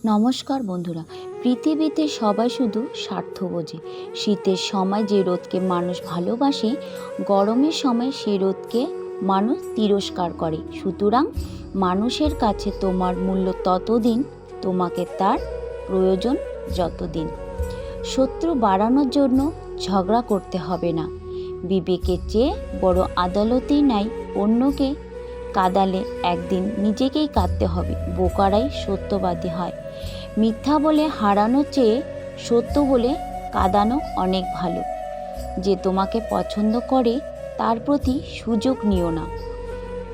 নমস্কার বন্ধুরা। পৃথিবীতে সবাই শুধু স্বার্থ বোঝে। শীতের সময় যে রোদকে মানুষ ভালোবাসে, গরমের সময় সেই রোদকে মানুষ তিরস্কার করে। সুতরাং মানুষের কাছে তোমার মূল্য ততদিন, তোমাকে তার প্রয়োজন যতদিন। শত্রু বাড়ানোর জন্য ঝগড়া করতে হবে না। বিবেকের চেয়ে বড় আদালতই নাই। অন্যকে কাঁদালে একদিন নিজেকেই কাঁদতে হবে। বোকারাই সত্যবাদী হয়। মিথ্যা বলে হারানোর চেয়ে সত্য বলে কাঁদানো অনেক ভালো। যে তোমাকে পছন্দ করে তার প্রতি সুযোগ নিও না।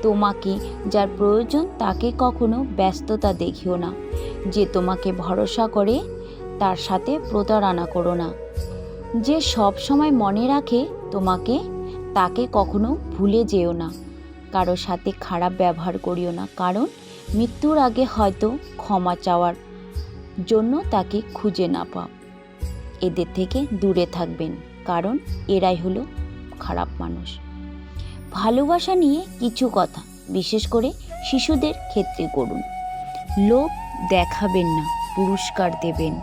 তোমাকে যার প্রয়োজন তাকে কখনো ব্যস্ততা দেখিও না। যে তোমাকে ভরসা করে তার সাথে প্রতারণা করো না। যে সব সময় মনে রাখে তোমাকে, তাকে কখনো ভুলে যেও না। কারো সাথে খারাপ ব্যবহার করিও না, কারণ মৃত্যুর আগে হয়তো ক্ষমা চাওয়ার জন্য তাকে খুঁজে না পাও। এদের থেকে দূরে থাকবেন, কারণ এরাই হলো খারাপ মানুষ। ভালোবাসা নিয়ে কিছু কথা, বিশেষ করে শিশুদের ক্ষেত্রে করুন। লোভ দেখাবেন না, পুরস্কার দেবেন।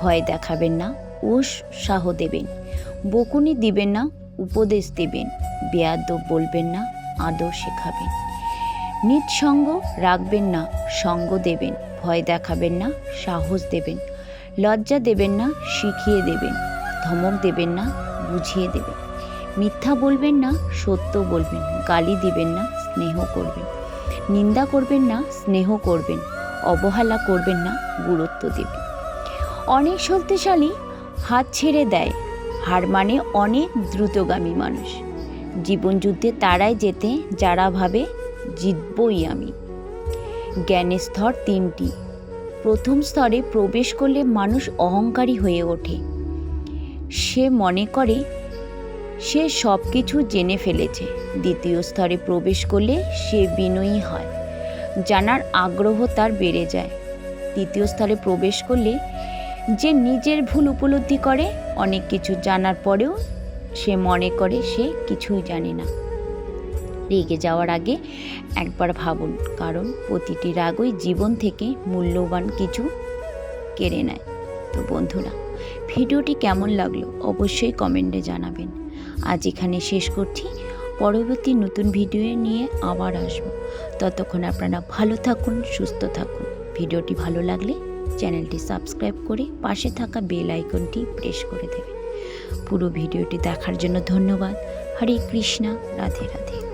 ভয় দেখাবেন না, উৎসাহ দেবেন। বকুনি দিবেন না, উপদেশ দেবেন। বেয়াদব বলবেন না, আদর শেখাবেন। নিঃসঙ্গ রাখবেন না, সঙ্গ দেবেন। ভয় দেখাবেন না, সাহস দেবেন। লজ্জা দেবেন না, শিখিয়ে দেবেন। ধমক দেবেন না, বুঝিয়ে দেবেন। মিথ্যা বলবেন না, সত্য বলবেন। গালি দিবেন না, স্নেহ করবেন। নিন্দা করবেন না, স্নেহ করবেন। অবহেলা করবেন না, গুরুত্ব দেবেন। অনেক শক্তিশালী হাত ছেড়ে দেয়, হার মানে অনেক দ্রুতগামী মানুষ। জীবনযুদ্ধে তারাই জেতে যারা ভাবে জিতবই আমি। জ্ঞানের স্তর তিনটি। প্রথম স্তরে প্রবেশ করলে মানুষ অহংকারী হয়ে ওঠে। সে মনে করে সে সব কিছু জেনে ফেলেছে। দ্বিতীয় স্তরে প্রবেশ করলে সে বিনয়ী হয়, জানার আগ্রহ তার বেড়ে যায়। তৃতীয় স্তরে প্রবেশ করলে যে নিজের ভুল উপলব্ধি করে, অনেক কিছু জানার পরেও সে মনে করে সে কিছুই জানে না। রেগে যাওয়ার আগে একবার ভাবুন, কারণ প্রতিটি রাগই জীবন থেকে মূল্যবান কিছু কেড়ে নেয়। তো বন্ধুরা, ভিডিওটি কেমন লাগলো অবশ্যই কমেন্টে জানাবেন। আজ এখানে শেষ করছি। পরবর্তী নতুন ভিডিও নিয়ে আবার আসবো। ততক্ষণ আপনারা ভালো থাকুন, সুস্থ থাকুন। ভিডিওটি ভালো লাগলে চ্যানেলটি সাবস্ক্রাইব করে পাশে থাকা বেল আইকনটি প্রেস করে দেবেন। পুরো ভিডিওটি দেখার জন্য ধন্যবাদ। হরে কৃষ্ণা, রাধে রাধে।